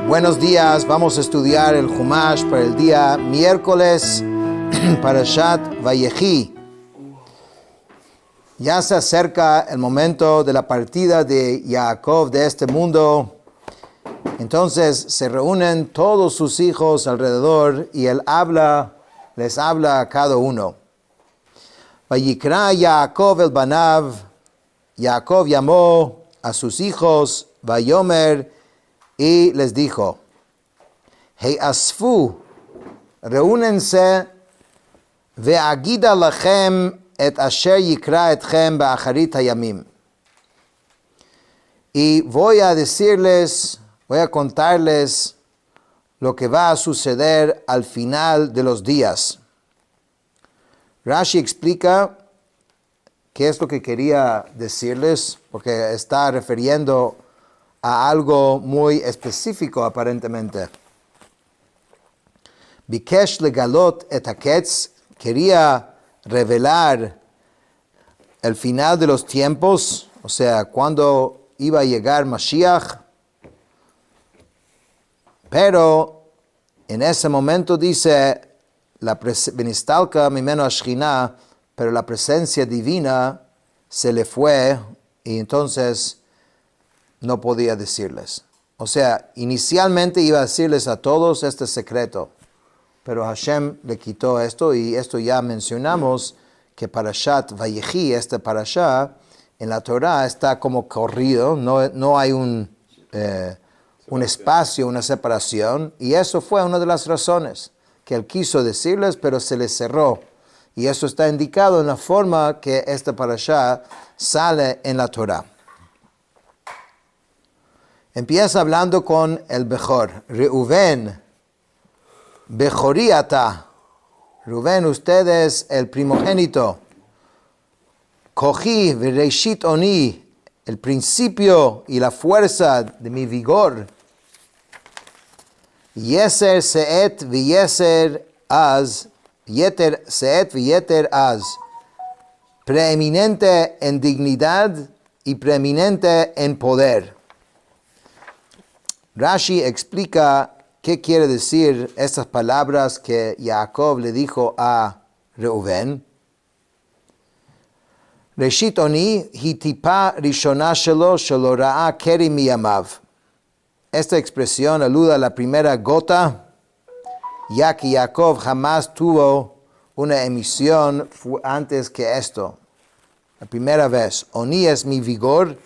Buenos días, vamos a estudiar el Humash para el día miércoles, Parashat Vayechi. Ya se acerca el momento de la partida de Jacob de este mundo. Entonces se reúnen todos sus hijos alrededor y él les habla a cada uno. Vayikra Jacob el Banav, Jacob llamó a sus hijos, Vayomer, y les dijo, Hey asfu, reúnense, ve'agida lachem et asher yikra etchem be'acharit hayamim. Y voy a contarles lo que va a suceder al final de los días. Rashi explica qué es lo que quería decirles, porque está refiriendo a algo muy específico aparentemente. Bikesh legalot et haketz, quería revelar el final de los tiempos, o sea, cuando iba a llegar Mashiach, pero en ese momento dice, Benistalka mimeno ashchina, pero la presencia divina se le fue y entonces no podía decirles. O sea, inicialmente iba a decirles a todos este secreto, pero Hashem le quitó esto, y esto ya mencionamos, que Parashat Vayechi, este Parashá, en la Torah está como corrido, no hay un espacio, una separación, y eso fue una de las razones que él quiso decirles, pero se les cerró. Y eso está indicado en la forma que este Parashá sale en la Torah. Empieza hablando con el Bechor. Reuven, Bechori ata. Reuven, usted es el primogénito. Kochi v'reishit oni, el principio y la fuerza de mi vigor. Yeser seet v'yeser az. Yeter seet v'yeter az. Preeminente en dignidad y preeminente en poder. Rashi explica qué quiere decir estas palabras que Jacob le dijo a Reuven. Reshit oni hitipa rishona shelo ra'a keri miyamav. Esta expresión alude a la primera gota, ya que Jacob jamás tuvo una emisión antes que esto. La primera vez, oni es mi vigor.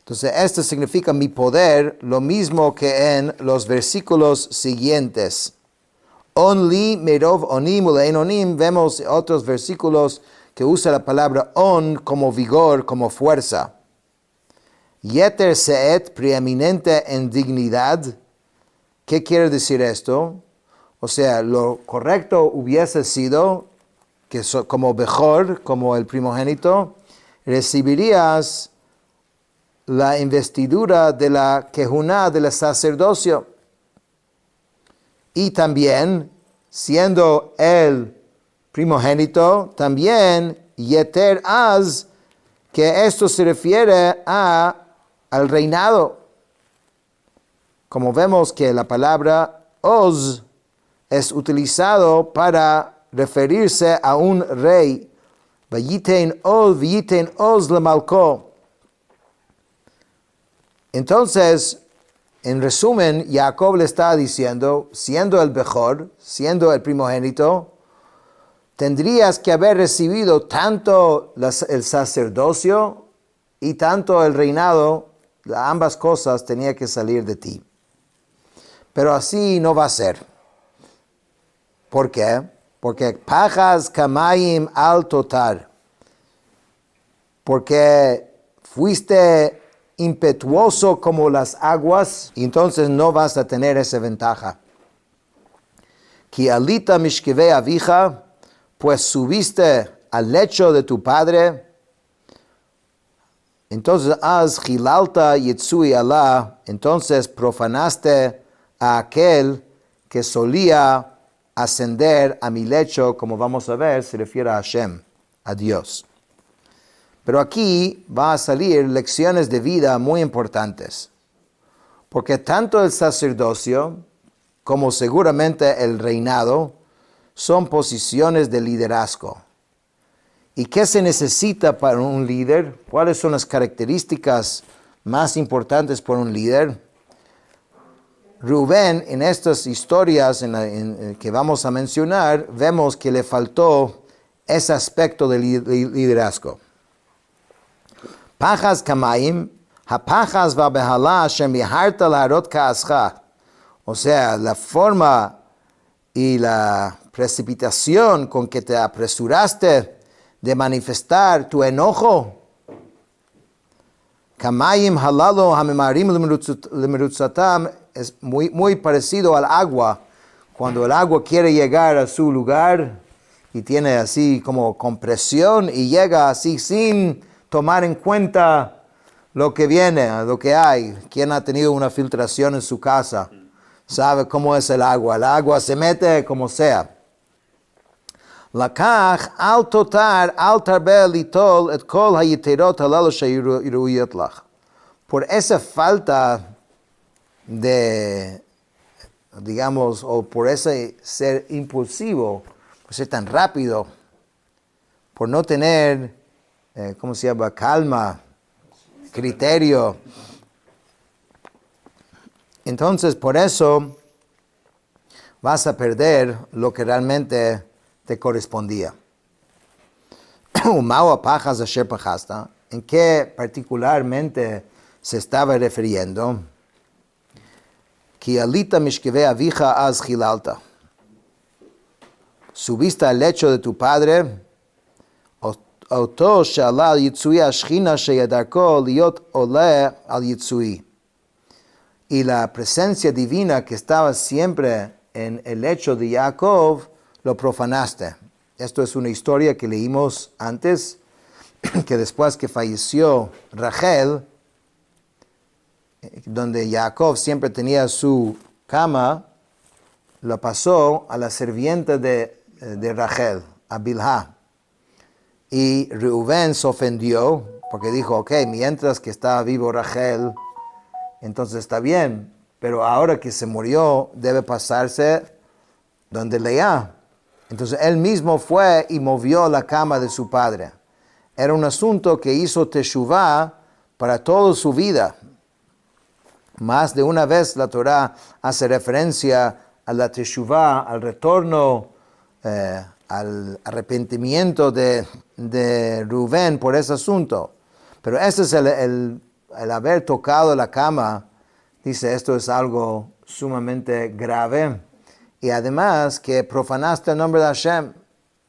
Entonces, esto significa mi poder, lo mismo que en los versículos siguientes. Onli merov onim ulein onim, vemos otros versículos que usa la palabra on como vigor, como fuerza. Yeter seet, preeminente en dignidad. ¿Qué quiere decir esto? O sea, lo correcto hubiese sido que como Bechor, como el primogénito, recibirías la investidura de la Kehuná, de la sacerdocio. Y también, siendo el primogénito, también Yeter Az, que esto se refiere al reinado. Como vemos que la palabra Oz es utilizado para referirse a un rey. Vayiten Oz lemalko. Entonces, en resumen, Jacob le está diciendo, siendo el Bechor, siendo el primogénito, tendrías que haber recibido tanto el sacerdocio y tanto el reinado, ambas cosas tenían que salir de ti. Pero así no va a ser. ¿Por qué? Porque pajas kamayim al totar. Porque fuiste impetuoso como las aguas, y entonces no vas a tener esa ventaja. Ki alita mishkevei avija, pues subiste al lecho de tu padre, entonces az hilalta yitzui Allah, entonces profanaste a aquel que solía ascender a mi lecho, como vamos a ver, se refiere a Hashem, a Dios. Pero aquí va a salir lecciones de vida muy importantes. Porque tanto el sacerdocio como seguramente el reinado son posiciones de liderazgo. ¿Y qué se necesita para un líder? ¿Cuáles son las características más importantes para un líder? Rubén, en estas historias que vamos a mencionar, vemos que le faltó ese aspecto de liderazgo. Pachas kamayim, hapachas vabehala shem yaharta laharot kaascha. O sea, la forma y la precipitación con que te apresuraste de manifestar tu enojo. Kamayim halalo hamimarim lemerutzatam es muy parecido al agua. Cuando el agua quiere llegar a su lugar y tiene así como compresión y llega así sin tomar en cuenta lo que viene, lo que hay. Quien ha tenido una filtración en su casa sabe cómo es el agua. El agua se mete como sea. Lakach al totar al tarbel litol et kol hayiterot halalo sheyiruyot lach. Por esa falta de, digamos, o por ese ser impulsivo, por ser tan rápido, por no tener, ¿cómo se llama? Calma, criterio. Entonces, por eso vas a perder lo que realmente te correspondía. ¿En qué particularmente se estaba refiriendo? Subiste al lecho de tu padre, y la presencia divina que estaba siempre en el lecho de Jacob, lo profanaste. Esto es una historia que leímos antes, que después que falleció Rachel, donde Jacob siempre tenía su cama, lo pasó a la sirvienta de Rachel, a Bilhah. Y Reubén se ofendió, porque dijo, ok, mientras que estaba vivo Rachel, entonces está bien, pero ahora que se murió, debe pasarse donde Lea. Entonces él mismo fue y movió la cama de su padre. Era un asunto que hizo Teshuvah para toda su vida. Más de una vez la Torah hace referencia a la Teshuvah, al retorno, al arrepentimiento de Rubén por ese asunto. Pero ese es el haber tocado la cama, dice, esto es algo sumamente grave. Y además que profanaste el nombre de Hashem,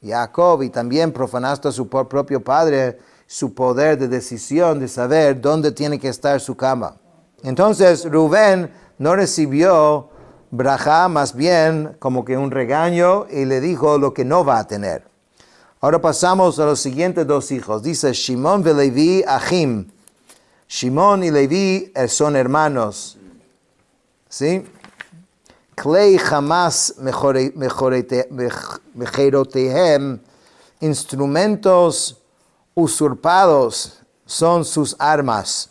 Jacob, y también profanaste a su propio padre, su poder de decisión, de saber dónde tiene que estar su cama. Entonces Rubén no recibió brajá, más bien como que un regaño, y le dijo lo que no va a tener. Ahora pasamos a los siguientes dos hijos. Dice Shimon ve Levi Achim. Shimon y Levi son hermanos. ¿Sí? Klei Hamas mecherotehem, instrumentos usurpados son sus armas.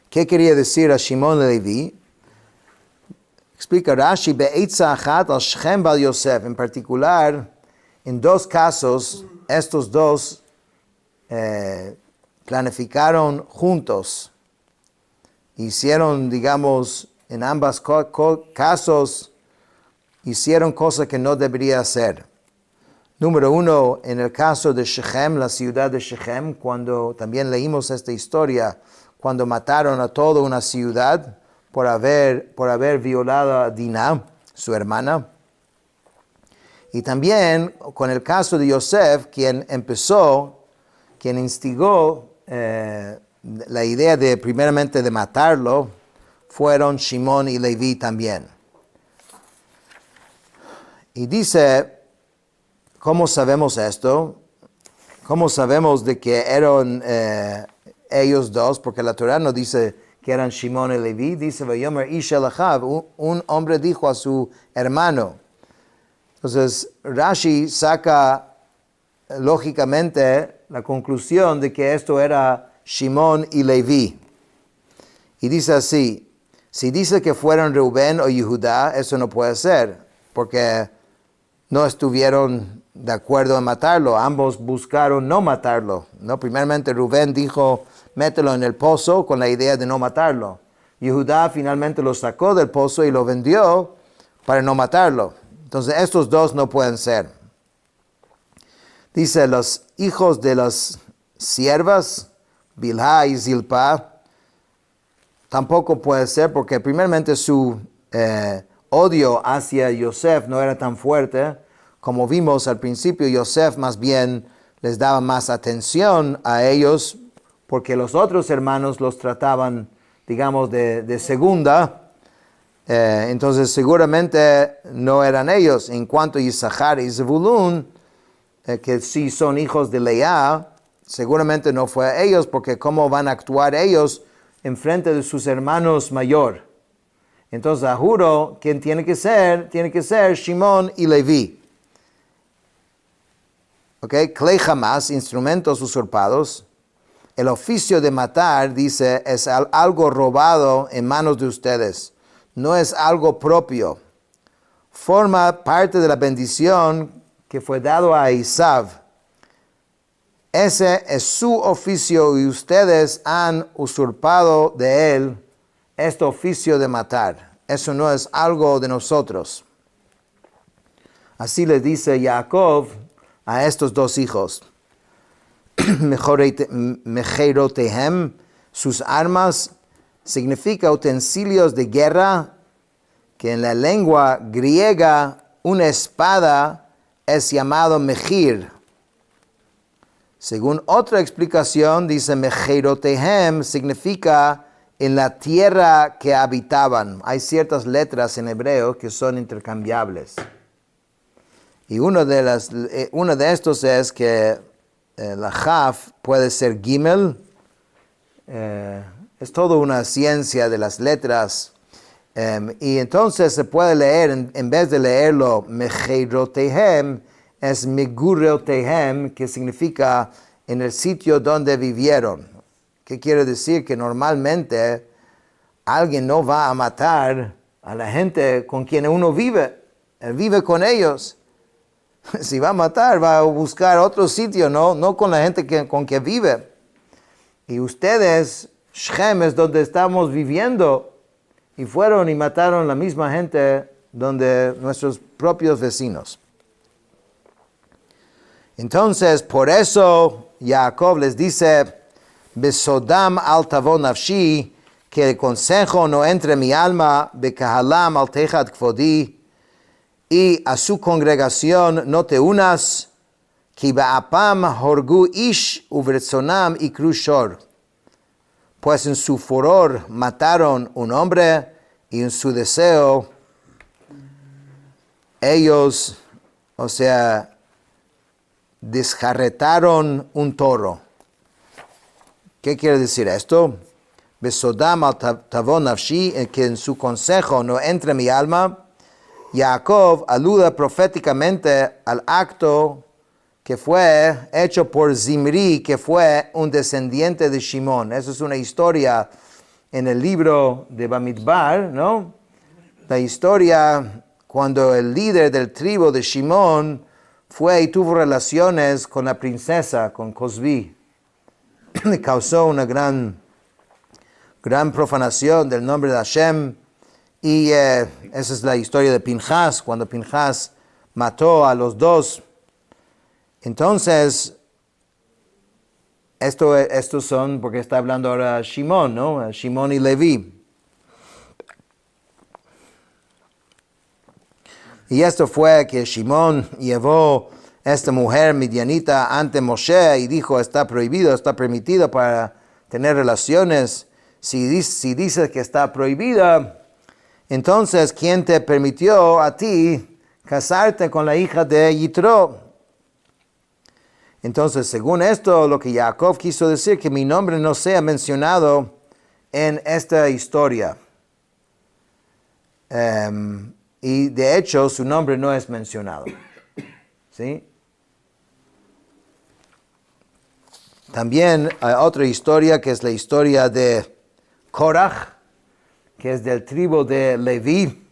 ¿Qué quería decir a Shimon y Levi? Explica Rashi, be'etza achat al Shechem bal Yosef. En particular, en dos casos, estos dos planificaron juntos. Hicieron, digamos, en ambos casos, hicieron cosas que no debería hacer. Número uno, en el caso de Shechem, la ciudad de Shechem, cuando también leímos esta historia, cuando mataron a toda una ciudad por haber violado a Dinah, su hermana. Y también con el caso de Yosef, quien instigó la idea de primeramente de matarlo, fueron Shimon y Levi también. Y dice, ¿cómo sabemos esto? ¿Cómo sabemos de que eran ellos dos? Porque la Torah no dice que eran Shimon y Levi, dice, Vayomer ish el achav, un hombre dijo a su hermano. Entonces, Rashi saca lógicamente la conclusión de que esto era Shimon y Levi. Y dice así, si dice que fueron Reubén o Yehudá, eso no puede ser, porque no estuvieron de acuerdo en matarlo. Ambos buscaron no matarlo, ¿no? Primeramente Rubén dijo, mételo en el pozo con la idea de no matarlo. Yehudá finalmente lo sacó del pozo y lo vendió para no matarlo. Entonces estos dos no pueden ser. Dice, los hijos de las siervas, Bilhá y Zilpá, tampoco puede ser porque primeramente su odio hacia Yosef no era tan fuerte. Como vimos al principio, Yosef más bien les daba más atención a ellos porque los otros hermanos los trataban, digamos, de segunda. Entonces seguramente no eran ellos. En cuanto a Isachar y Zebulún, que sí son hijos de Leá, seguramente no fue a ellos, porque cómo van a actuar ellos en frente de sus hermanos mayor. Entonces, a juro, ¿quién tiene que ser? Tiene que ser Shimón y Leví. ¿Ok? Klei Hamas, instrumentos usurpados. El oficio de matar, dice, es algo robado en manos de ustedes. No es algo propio. Forma parte de la bendición que fue dado a Esav. Ese es su oficio y ustedes han usurpado de él este oficio de matar. Eso no es algo de nosotros. Así le dice Jacob a estos dos hijos. Mecherotehem, sus armas, significa utensilios de guerra, que en la lengua griega una espada es llamado mejir. Según otra explicación, dice Mecherotehem significa en la tierra que habitaban. Hay ciertas letras en hebreo que son intercambiables. Y uno de estos es que la Jaf puede ser Gimel. Es toda una ciencia de las letras. Y entonces se puede leer, en vez de leerlo Mecherotehem, es Megureotehem, que significa en el sitio donde vivieron. ¿Qué quiere decir? Que normalmente alguien no va a matar a la gente con quien uno vive. Él vive con ellos. Si va a matar, va a buscar otro sitio, no con la gente con que vive. Y ustedes, Shem es donde estamos viviendo, y fueron y mataron la misma gente donde nuestros propios vecinos. Entonces, por eso Jacob les dice, Besodam al tavo nafshi, que el consejo no entre en mi alma, Bekahalam al techat kfodi, y a su congregación no te unas, Ki ba'apam horgu ish uvretzonam ikru shor. Pues en su furor mataron un hombre, y en su deseo ellos, desjarretaron un toro. ¿Qué quiere decir esto? Besodam al tavo nafshi, que en su consejo no entre mi alma. Jacob aluda proféticamente al acto que fue hecho por Zimri, que fue un descendiente de Shimón. Eso es una historia en el libro de Bamidbar, ¿no? La historia cuando el líder del tribu de Shimón fue y tuvo relaciones con la princesa, con Cosbi. Le causó una gran profanación del nombre de Hashem. Y esa es la historia de Pinchas, cuando Pinchas mató a los dos. Entonces, estos son, porque está hablando ahora Shimón, ¿no? Shimón y Leví. Y esto fue que Shimón llevó a esta mujer midianita ante Moshe y dijo, está prohibido, está permitido para tener relaciones. Si dices que está prohibida, entonces, ¿quién te permitió a ti casarte con la hija de Yitro? Entonces, según esto, lo que Jacob quiso decir, que mi nombre no sea mencionado en esta historia. Y de hecho, su nombre no es mencionado. ¿Sí? También hay otra historia, que es la historia de Korach, que es del tribu de Leví.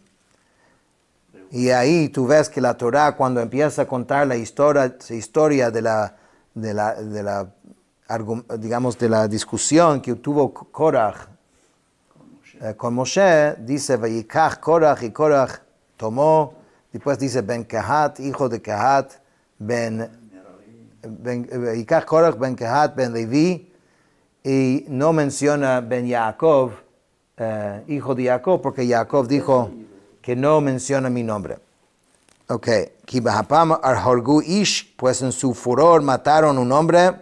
Y ahí tú ves que la Torá, cuando empieza a contar la historia de la discusión que tuvo Korach con Moshe, dice Vayikach Korach, y Korach tomó, después dice Ben Kehat, hijo de Kehat, Vayikach Korach Ben Kehat Ben Levi, y no menciona Ben Yaakov, hijo de Jacob, porque Jacob dijo que no menciona mi nombre. Ok, Ki bahapam arhorgu ish, pues en su furor mataron un hombre.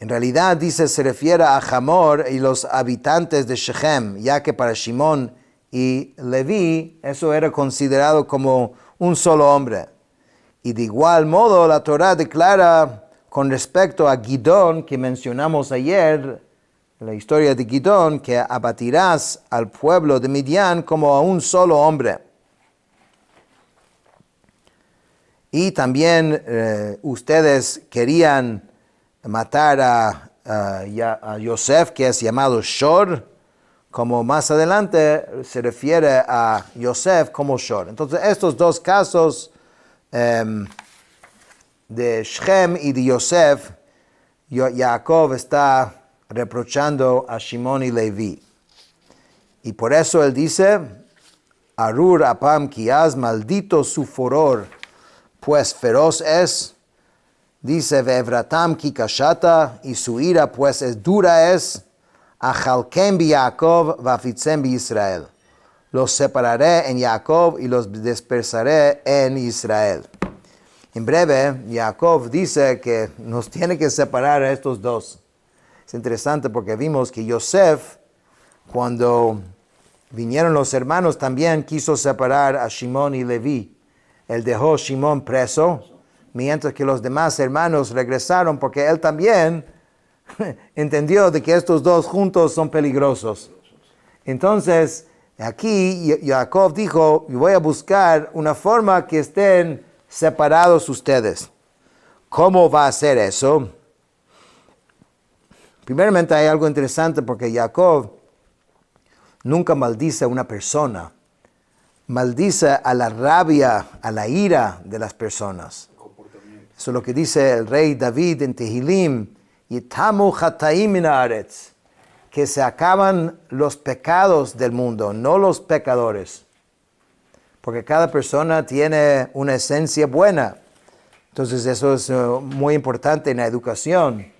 En realidad, dice, se refiere a Hamor y los habitantes de Shechem, ya que para Shimón y Leví eso era considerado como un solo hombre. Y de igual modo, la Torá declara con respecto a Gidón, que mencionamos ayer, la historia de Gidón, que abatirás al pueblo de Midian como a un solo hombre. Y también ustedes querían matar a Yosef, que es llamado Shor, como más adelante se refiere a Yosef como Shor. Entonces, estos dos casos de Shem y de Yosef, Jacob está reprochando a Shimón y Leví. Y por eso él dice, Arur apam kiaz, maldito su furor, pues feroz es. Dice, Ve'evratam ki kashata, y su ira pues es dura es. Achalkem bi Jacob, vafitzem bi Israel. Los separaré en Jacob y los dispersaré en Israel. En breve, Jacob dice que nos tiene que separar a estos dos. Es interesante porque vimos que Yosef, cuando vinieron los hermanos, también quiso separar a Shimón y Leví. Él dejó a Shimón preso, mientras que los demás hermanos regresaron, porque él también entendió de que estos dos juntos son peligrosos. Entonces, aquí Jacob dijo, voy a buscar una forma que estén separados ustedes. ¿Cómo va a ser eso? Primeramente hay algo interesante porque Jacob nunca maldice a una persona. Maldice a la rabia, a la ira de las personas. Eso es lo que dice el rey David en Tehilim. Yitamu chataim min haaretz, que se acaban los pecados del mundo, no los pecadores. Porque cada persona tiene una esencia buena. Entonces eso es muy importante en la educación.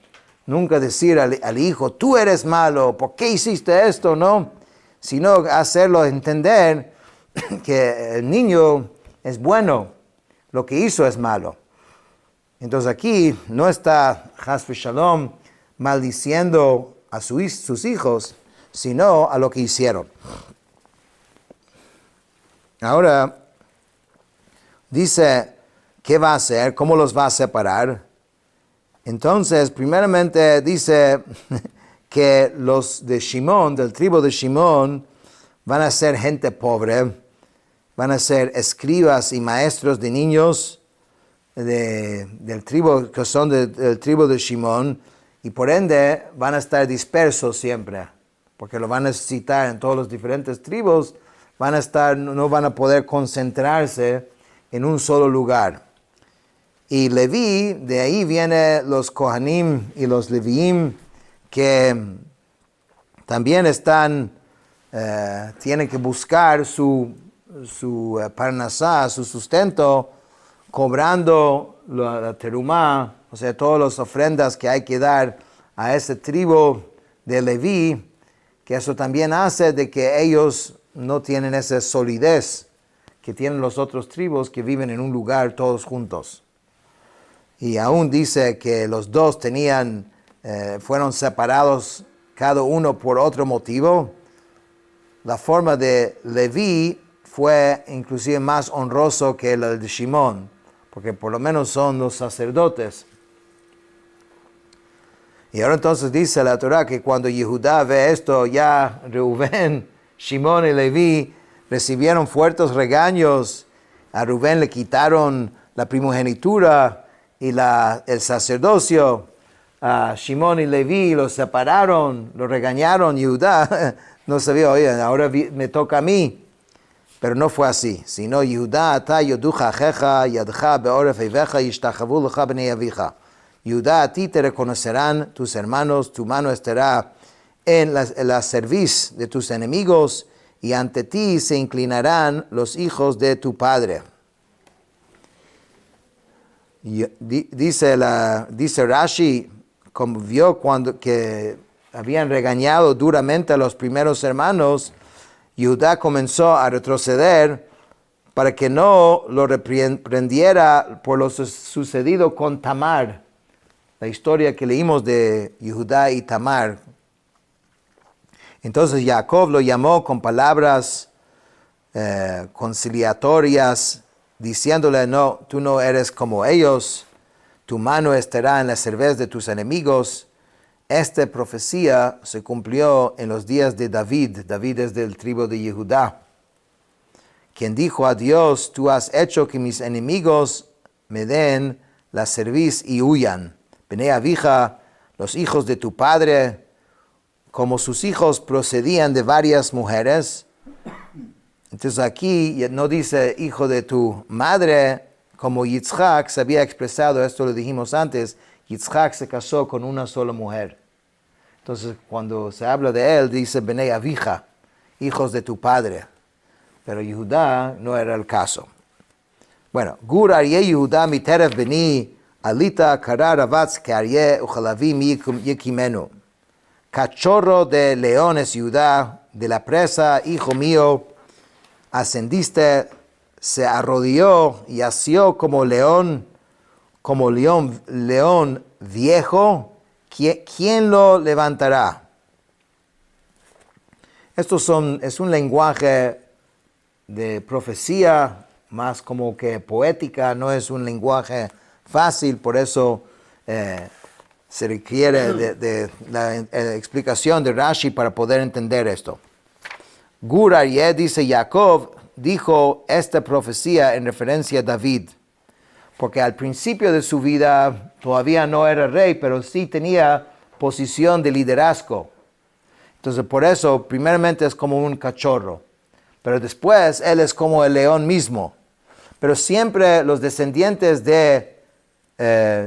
Nunca decir al hijo, tú eres malo, ¿por qué hiciste esto? No, sino hacerlo entender que el niño es bueno, lo que hizo es malo. Entonces aquí no está Chas v'Shalom maldiciendo a sus hijos, sino a lo que hicieron. Ahora, dice, ¿qué va a hacer? ¿Cómo los va a separar? Entonces, primeramente dice que los de Shimón, del tribu de Shimón, van a ser gente pobre, van a ser escribas y maestros de niños del tribu, que son del tribu de Shimón, y por ende van a estar dispersos siempre, porque lo van a necesitar en todos los diferentes tribus, no van a poder concentrarse en un solo lugar. Y Leví, de ahí vienen los Kohanim y los Leviim, que también tienen que buscar su parnasá, su sustento, cobrando la terumá, o sea, todas las ofrendas que hay que dar a ese tribu de Leví, que eso también hace de que ellos no tienen esa solidez que tienen los otros tribus que viven en un lugar todos juntos. Y aún dice que los dos fueron separados cada uno por otro motivo. La forma de Leví fue inclusive más honroso que la de Shimón, porque por lo menos son los sacerdotes. Y ahora entonces dice la Torá que cuando Yehudá ve esto, ya Reubén, Shimón y Leví recibieron fuertes regaños. A Rubén le quitaron la primogenitura y el sacerdocio. a Shimón y Leví, los separaron, los regañaron, Judá no sabía, oye, ahora me toca a mí. Pero no fue así, sino Judá ata yoducha ajeja yadcha beoref eiveja yishtachavu lecha bnei avicha. Judá, a ti te reconocerán tus hermanos, tu mano estará en la cerviz de tus enemigos y ante ti se inclinarán los hijos de tu padre. Y dice Rashi, como vio cuando que habían regañado duramente a los primeros hermanos, Judá comenzó a retroceder para que no lo reprendiera por lo sucedido con Tamar. La historia que leímos de Judá y Tamar. Entonces Jacob lo llamó con palabras conciliatorias, diciéndole, no, tú no eres como ellos, tu mano estará en la cerveza de tus enemigos. Esta profecía se cumplió en los días de David. David es del tribu de Judá, quien dijo a Dios, tú has hecho que mis enemigos me den la cerviz y huyan. Bnei avija, los hijos de tu padre, como sus hijos procedían de varias mujeres. Entonces aquí no dice hijo de tu madre, como Yitzhak se había expresado, esto lo dijimos antes, Yitzhak se casó con una sola mujer. Entonces cuando se habla de él, dice Bnei avija, hijos de tu padre. Pero Judá no era el caso. Bueno, Gur Aryeh Yehuda miteref beni alita karar avatz que Aryeh uchalavim yekimenu. Cachorro de leones Judá, de la presa, hijo mío, ascendiste, se arrodilló y asió como león viejo. ¿Quién lo levantará? Es un lenguaje de profecía, más como que poética, no es un lenguaje fácil, por eso se requiere de la explicación de Rashi para poder entender esto. Gur Aryeh, dice Jacob, dijo esta profecía en referencia a David, porque al principio de su vida todavía no era rey, pero sí tenía posición de liderazgo. Entonces por eso primeramente es como un cachorro, pero después él es como el león mismo. Pero siempre los descendientes de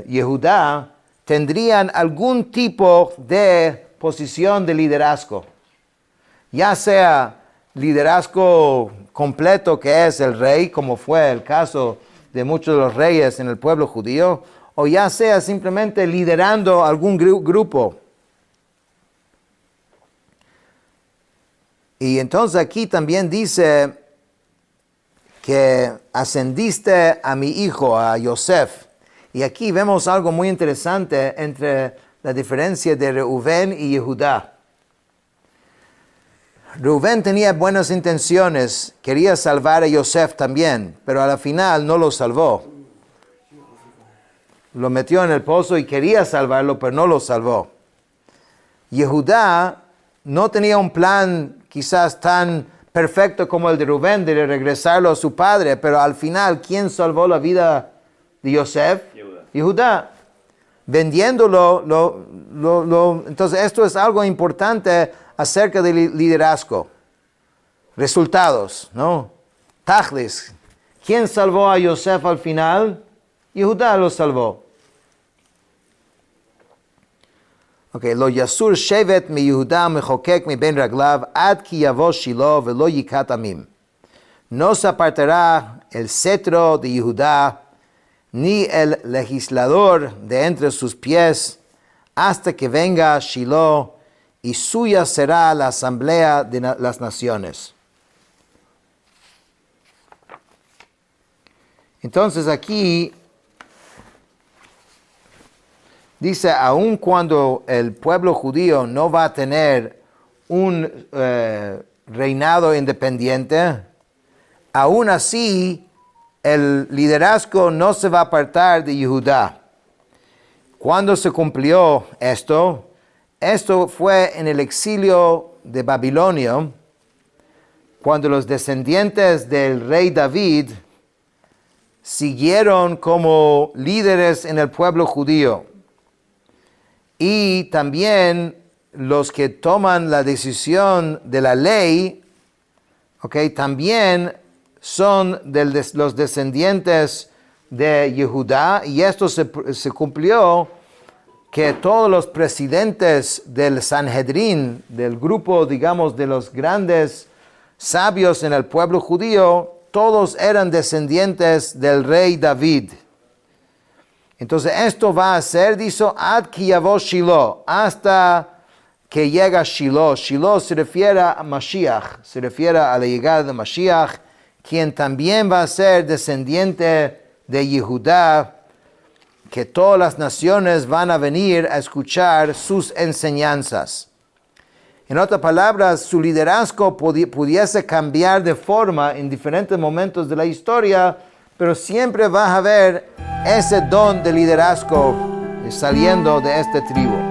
Yehudá tendrían algún tipo de posición de liderazgo, ya sea liderazgo completo que es el rey, como fue el caso de muchos de los reyes en el pueblo judío, o ya sea simplemente liderando algún grupo. Y entonces aquí también dice que ascendiste a mi hijo, a Yosef. Y aquí vemos algo muy interesante entre la diferencia de Reubén y Judá. Reubén tenía buenas intenciones, quería salvar a Yosef también, pero a la final no lo salvó. Lo metió en el pozo y quería salvarlo, pero no lo salvó. Judá no tenía un plan quizás tan perfecto como el de Reubén, de regresarlo a su padre, pero al final, ¿quién salvó la vida de Yosef? Judá. Vendiéndolo, entonces esto es algo importante acerca del liderazgo. Resultados, ¿no? Tachlis. ¿Quién salvó a Yosef al final? Judá lo salvó. Okay, lo yasur shevet mi Yehuda mechokek mi ben raglav ad ki yavo Shilo velo yikat amim. No se apartará el cetro de Yehudá ni el legislador de entre sus pies hasta que venga Shilo y suya será la asamblea de las naciones. Entonces aquí dice, aun cuando el pueblo judío no va a tener un reinado independiente, aún así el liderazgo no se va a apartar de Judá. ¿Cuándo se cumplió esto? Esto fue en el exilio de Babilonia, cuando los descendientes del rey David siguieron como líderes en el pueblo judío. y también los que toman la decisión de la ley, también son los descendientes de Yehudá, y esto se cumplió que todos los presidentes del Sanhedrin, del grupo, digamos, de los grandes sabios en el pueblo judío, todos eran descendientes del rey David. Entonces esto va a ser, dice, ad ki yavo Shiloh, hasta que llega Shiloh. Shiloh se refiere a Mashiach, se refiere a la llegada de Mashiach, quien también va a ser descendiente de Yehudá, que todas las naciones van a venir a escuchar sus enseñanzas. En otras palabras, su liderazgo pudiese cambiar de forma en diferentes momentos de la historia, pero siempre va a haber ese don de liderazgo saliendo de esta tribu.